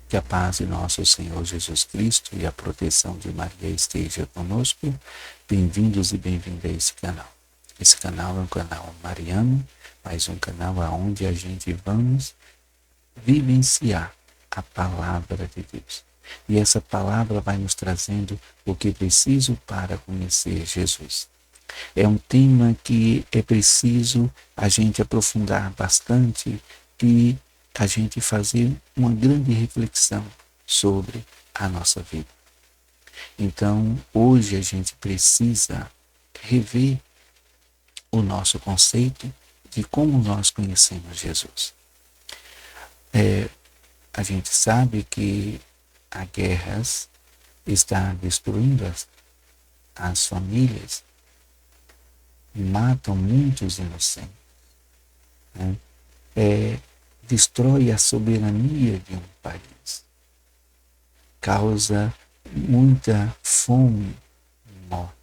Que a paz de nosso Senhor Jesus Cristo e a proteção de Maria esteja conosco. Bem-vindos e bem-vindas a esse canal. Esse canal é um canal mariano, mas um canal onde a gente vamos vivenciar a palavra de Deus. E essa palavra vai nos trazendo o que é preciso para conhecer Jesus. É um tema que é preciso a gente aprofundar bastante e a gente fazer uma grande reflexão sobre a nossa vida. Então, hoje a gente precisa rever o nosso conceito de como nós conhecemos Jesus. A gente sabe que as guerras estão destruindo as famílias, matam muitos inocentes, né? Destrói a soberania de um país, causa muita fome e morte,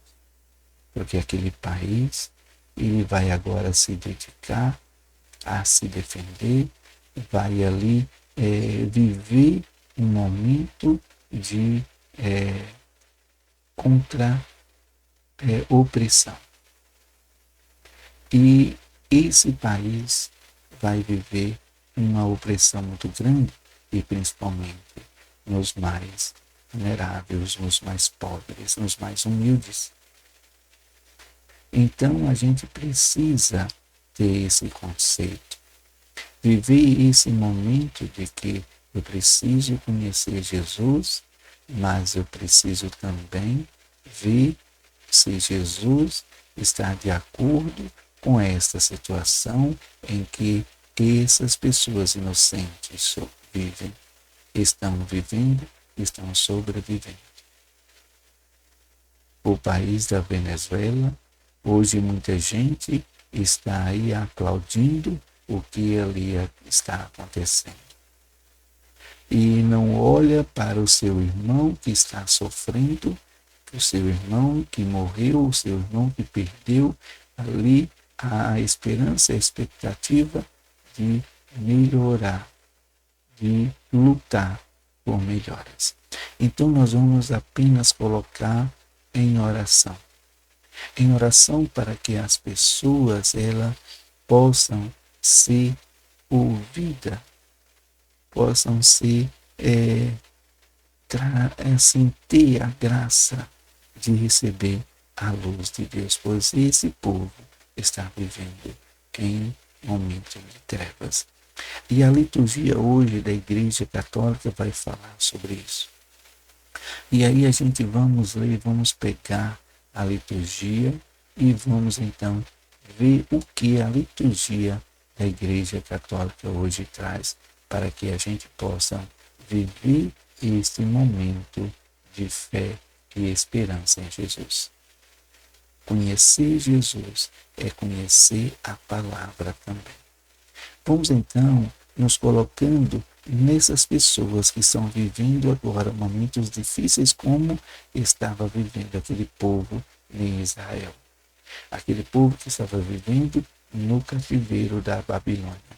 porque aquele país ele vai agora se dedicar a se defender, vai ali viver um momento de opressão. E esse país vai viver uma opressão muito grande, e principalmente nos mais vulneráveis, nos mais pobres, nos mais humildes. Então a gente precisa ter esse conceito, viver esse momento de que eu preciso conhecer Jesus, mas eu preciso também ver se Jesus está de acordo com esta situação em que essas pessoas inocentes estão vivendo, estão sobrevivendo. O país da Venezuela, hoje muita gente está aí aplaudindo o que ali está acontecendo. E não olha para o seu irmão que está sofrendo, o seu irmão que morreu, o seu irmão que perdeu ali a esperança, a expectativa de melhorar, de lutar por melhoras. Então nós vamos apenas colocar em oração para que as pessoas possam ser ouvidas, possam ser assim, ter a graça de receber a luz de Deus, pois esse povo está vivendo em momento de trevas. E a liturgia hoje da Igreja Católica vai falar sobre isso. E aí a gente vamos ler, vamos pegar a liturgia e vamos então ver o que a liturgia da Igreja Católica hoje traz para que a gente possa viver este momento de fé e esperança em Jesus. Conhecer Jesus é conhecer a palavra também. Vamos então nos colocando nessas pessoas que estão vivendo agora momentos difíceis como estava vivendo aquele povo em Israel. Aquele povo que estava vivendo no cativeiro da Babilônia.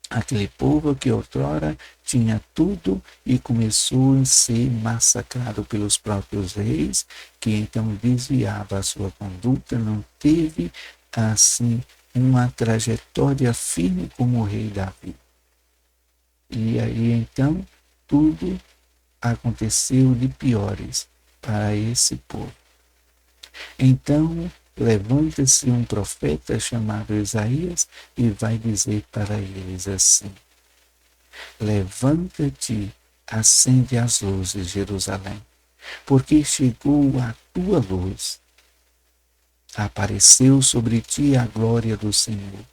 Aquele povo que outrora tinha tudo e começou a ser massacrado pelos próprios reis, que então desviava a sua conduta, não teve assim uma trajetória firme como o rei Davi. E aí então tudo aconteceu de piores para esse povo. Então levanta-se um profeta chamado Isaías e vai dizer para eles assim: levanta-te, acende as luzes, Jerusalém, porque chegou a tua luz. Apareceu sobre ti a glória do Senhor.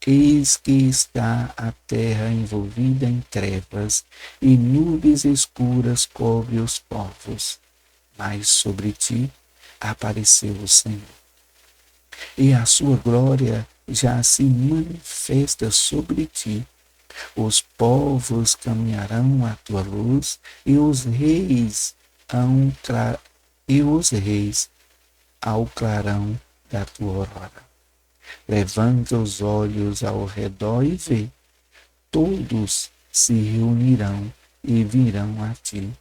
Eis que está a terra envolvida em trevas, e nuvens escuras cobrem os povos. Mas sobre ti apareceu o Senhor. E a sua glória já se manifesta sobre ti. Os povos caminharão à tua luz, e os reis ao clarão da tua aurora. Levanta os olhos ao redor e vê. Todos se reunirão e virão a ti.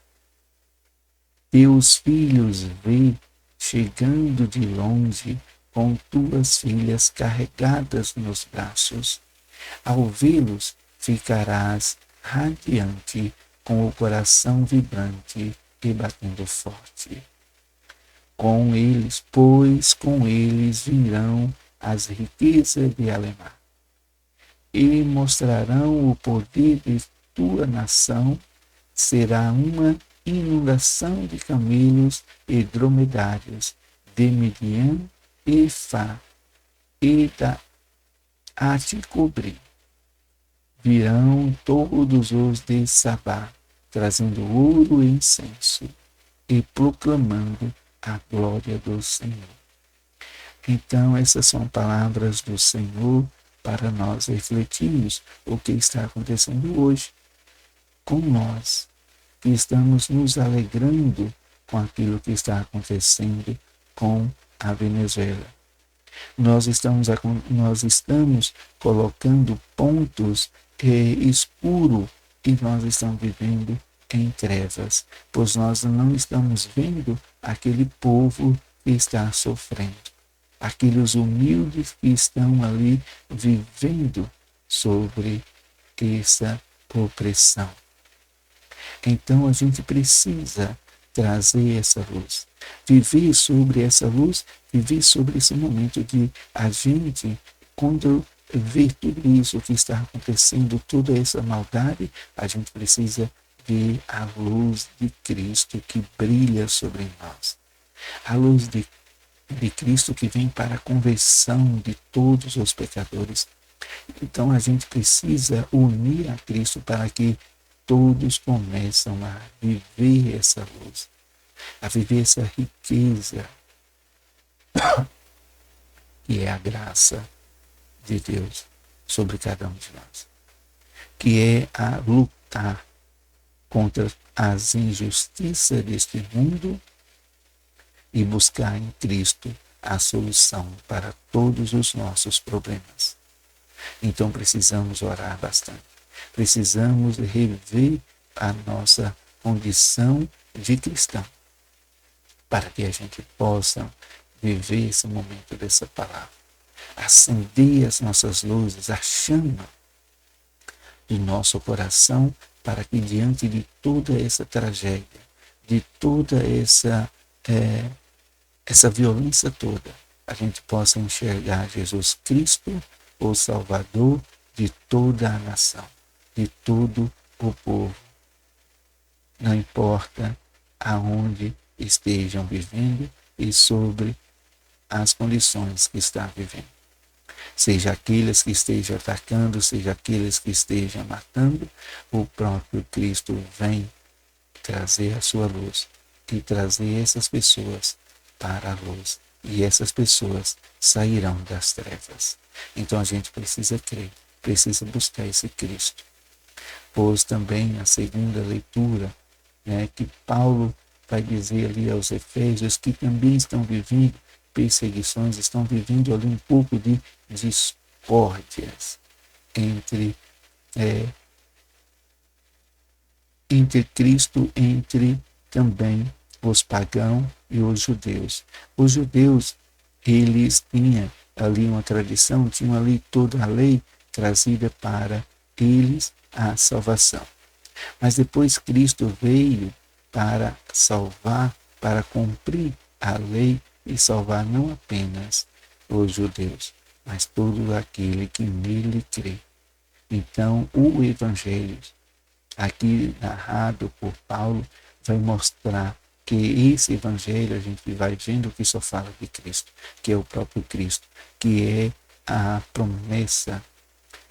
Teus filhos vê chegando de longe, com tuas filhas carregadas nos braços. Ao vê-los, ficarás radiante, com o coração vibrante e batendo forte. Com eles, pois com eles virão as riquezas de Alemar, e mostrarão o poder de tua nação. Será uma inundação de camelos e dromedários, de Midian e Fá, e da a te cobrir. Virão todos os de Sabá, trazendo ouro e incenso, e proclamando a glória do Senhor. Então, essas são palavras do Senhor para nós refletirmos o que está acontecendo hoje com nós, que estamos nos alegrando com aquilo que está acontecendo com a Venezuela. Nós estamos colocando pontos escuros e nós estamos vivendo em trevas, pois nós não estamos vendo aquele povo que está sofrendo, aqueles humildes que estão ali vivendo sobre essa opressão. Então a gente precisa trazer essa luz, viver sobre essa luz, viver sobre esse momento de a gente, quando ver tudo isso que está acontecendo, toda essa maldade, a gente precisa ver a luz de Cristo que brilha sobre nós. A luz de Cristo que vem para a conversão de todos os pecadores. Então a gente precisa unir a Cristo para que todos começam a viver essa luz, a viver essa riqueza, que é a graça de Deus sobre cada um de nós, que é a lutar contra as injustiças deste mundo e buscar em Cristo a solução para todos os nossos problemas. Então precisamos orar bastante. Precisamos rever a nossa condição de cristão, para que a gente possa viver esse momento dessa palavra. Acender as nossas luzes, a chama do nosso coração, para que diante de toda essa tragédia, de toda essa violência toda, a gente possa enxergar Jesus Cristo, o Salvador de toda a nação, de todo o povo. Não importa aonde estejam vivendo e sobre as condições que estão vivendo. Seja aqueles que estejam atacando, seja aqueles que estejam matando, o próprio Cristo vem trazer a sua luz e trazer essas pessoas para a luz. E essas pessoas sairão das trevas. Então a gente precisa crer, precisa buscar esse Cristo. Pois também a segunda leitura, que Paulo vai dizer ali aos Efésios, que também estão vivendo perseguições, estão vivendo ali um pouco de discórdias entre Cristo, entre também os pagãos e os judeus. Os judeus, eles tinham ali uma tradição, tinham ali toda a lei trazida para eles a salvação. Mas depois Cristo veio para salvar, para cumprir a lei e salvar não apenas os judeus, mas todo aquele que nele crê. Então, o Evangelho, aqui narrado por Paulo, vai mostrar que esse Evangelho a gente vai vendo que só fala de Cristo, que é o próprio Cristo, que é a promessa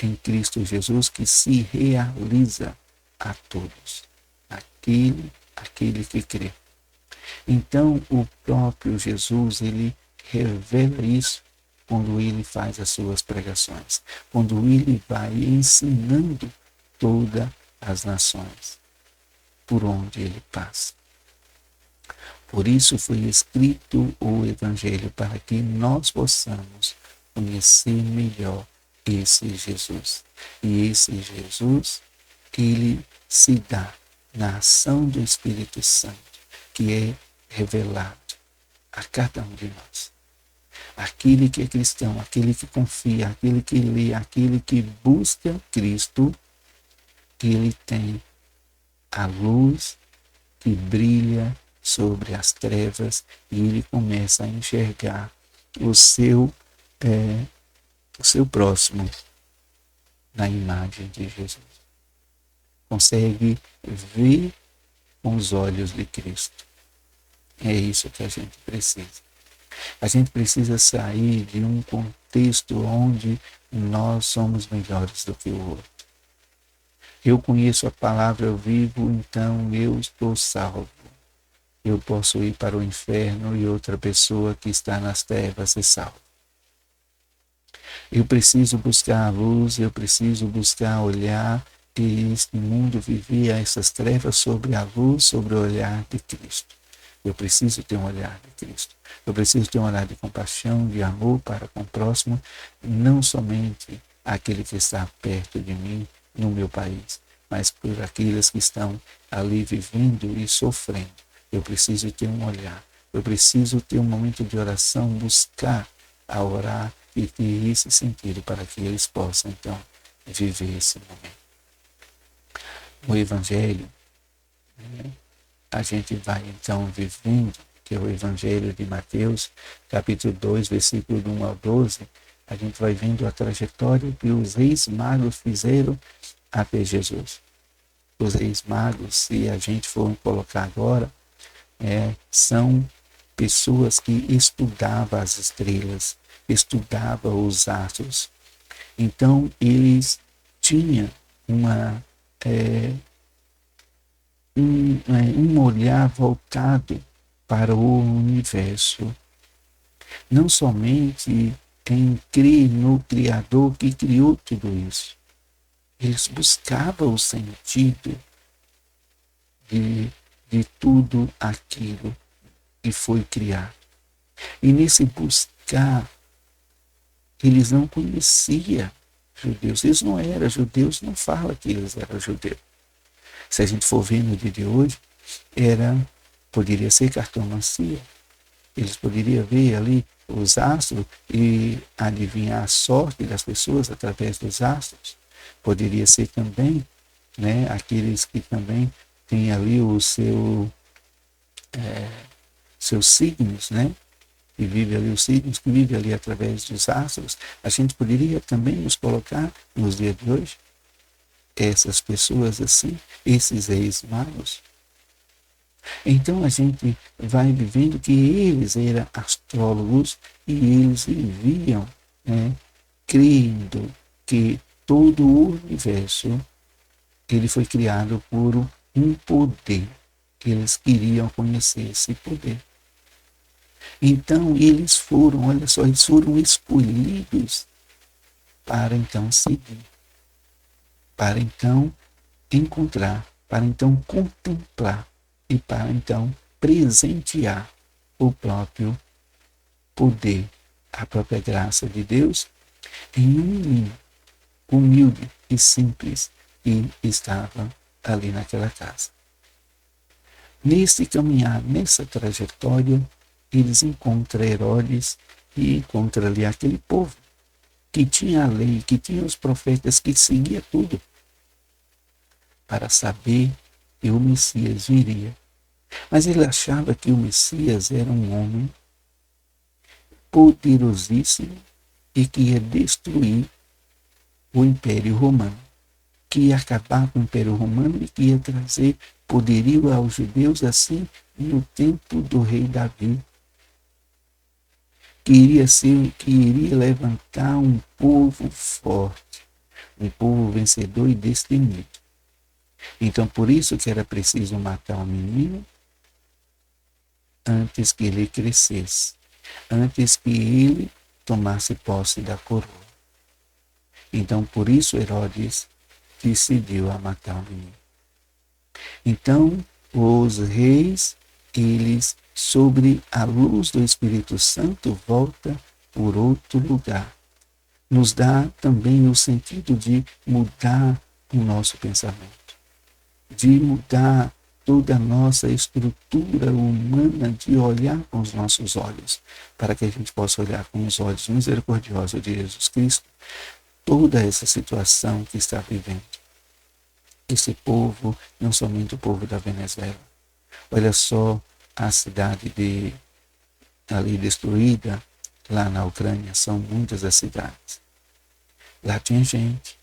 em Cristo Jesus que se realiza a todos, aquele que crê. Então, o próprio Jesus, ele revela isso quando ele faz as suas pregações, quando ele vai ensinando todas as nações por onde ele passa. Por isso foi escrito o Evangelho, para que nós possamos conhecer melhor esse Jesus. E esse Jesus, ele se dá na ação do Espírito Santo, que é revelado a cada um de nós. Aquele que é cristão, aquele que confia, aquele que lê, aquele que busca Cristo, ele tem a luz que brilha sobre as trevas e ele começa a enxergar o seu próximo na imagem de Jesus. Consegue ver com os olhos de Cristo. É isso que a gente precisa. A gente precisa sair de um contexto onde nós somos melhores do que o outro. Eu conheço a palavra, eu vivo, então eu estou salvo. Eu posso ir para o inferno e outra pessoa que está nas trevas é salva. Eu preciso buscar a luz, eu preciso buscar olhar e este mundo vivia essas trevas sobre a luz, sobre o olhar de Cristo. Eu preciso ter um olhar de Cristo. Eu preciso ter um olhar de compaixão, de amor para com o próximo, não somente aquele que está perto de mim, no meu país, mas por aqueles que estão ali vivendo e sofrendo. Eu preciso ter um olhar. Eu preciso ter um momento de oração, buscar a orar e ter esse sentido para que eles possam, então, viver esse momento. O Evangelho, a gente vai, então, vivendo, que é o Evangelho de Mateus, capítulo 2, versículo 1 ao 12, a gente vai vendo a trajetória que os reis magos fizeram até Jesus. Os reis magos, se a gente for colocar agora, são pessoas que estudavam as estrelas, estudavam os astros. Então, eles tinham um olhar voltado para o universo. Não somente em crer no Criador que criou tudo isso. Eles buscavam o sentido de tudo aquilo que foi criado. E nesse buscar, eles não conheciam judeus. Eles não eram judeus, não fala que eles eram judeus. Se a gente for ver no dia de hoje, poderia ser cartomancia. Eles poderiam ver ali os astros e adivinhar a sorte das pessoas através dos astros. Poderia ser também, aqueles que também têm ali o seus signos, que vive ali os signos, que vive ali através dos astros. A gente poderia também nos colocar nos dias de hoje essas pessoas assim, esses reis magos. Então a gente vai vivendo que eles eram astrólogos e eles viviam crendo que todo o universo ele foi criado por um poder. Eles queriam conhecer esse poder. Então eles foram, olha só, eles foram escolhidos para então seguir, para então encontrar, para então contemplar e para então presentear o próprio poder, a própria graça de Deus em um menino humilde e simples que estava ali naquela casa. Nesse caminhar, nessa trajetória, eles encontram Herodes e encontram ali aquele povo que tinha a lei, que tinha os profetas, que seguia tudo para saber que o Messias viria. Mas ele achava que o Messias era um homem poderosíssimo e que ia destruir o Império Romano, que ia acabar com o Império Romano e que ia trazer poderio aos judeus assim no tempo do rei Davi. Que iria levantar um povo forte, um povo vencedor e destemido. Então, por isso que era preciso matar o menino antes que ele crescesse, antes que ele tomasse posse da coroa. Então, por isso Herodes decidiu a matar o menino. Então, os reis, eles, sobre a luz do Espírito Santo, volta por outro lugar. Nos dá também o sentido de mudar o nosso pensamento. de mudar toda a nossa estrutura humana, de olhar com os nossos olhos, para que a gente possa olhar com os olhos misericordiosos de Jesus Cristo toda essa situação que está vivendo. Esse povo, não somente o povo da Venezuela. Olha só a cidade ali destruída, lá na Ucrânia, são muitas as cidades. Lá tinha gente,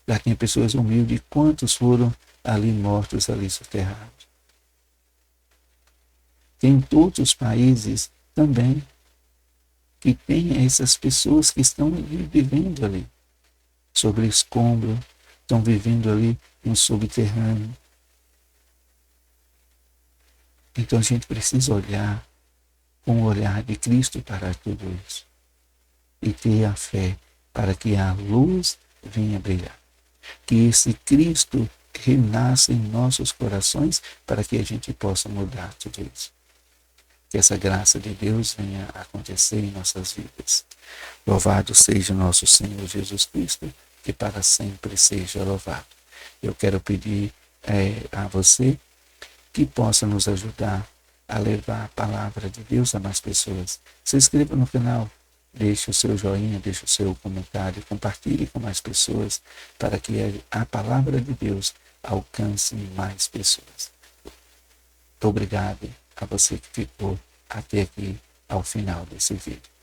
lá tinha pessoas humildes. Quantos foram ali mortos, ali soterrados? Tem todos os países também que tem essas pessoas que estão vivendo ali, sobre escombro, estão vivendo ali no subterrâneo. Então a gente precisa olhar com o olhar de Cristo para tudo isso e ter a fé para que a luz venha brilhar. Que esse Cristo renasça em nossos corações para que a gente possa mudar tudo isso. Que essa graça de Deus venha a acontecer em nossas vidas. Louvado seja nosso Senhor Jesus Cristo, que para sempre seja louvado. Eu quero pedir a você que possa nos ajudar a levar a palavra de Deus a mais pessoas. Se inscreva no canal, deixe o seu joinha, deixe o seu comentário, compartilhe com mais pessoas para que a palavra de Deus alcance mais pessoas. Muito obrigado a você que ficou até aqui ao final desse vídeo.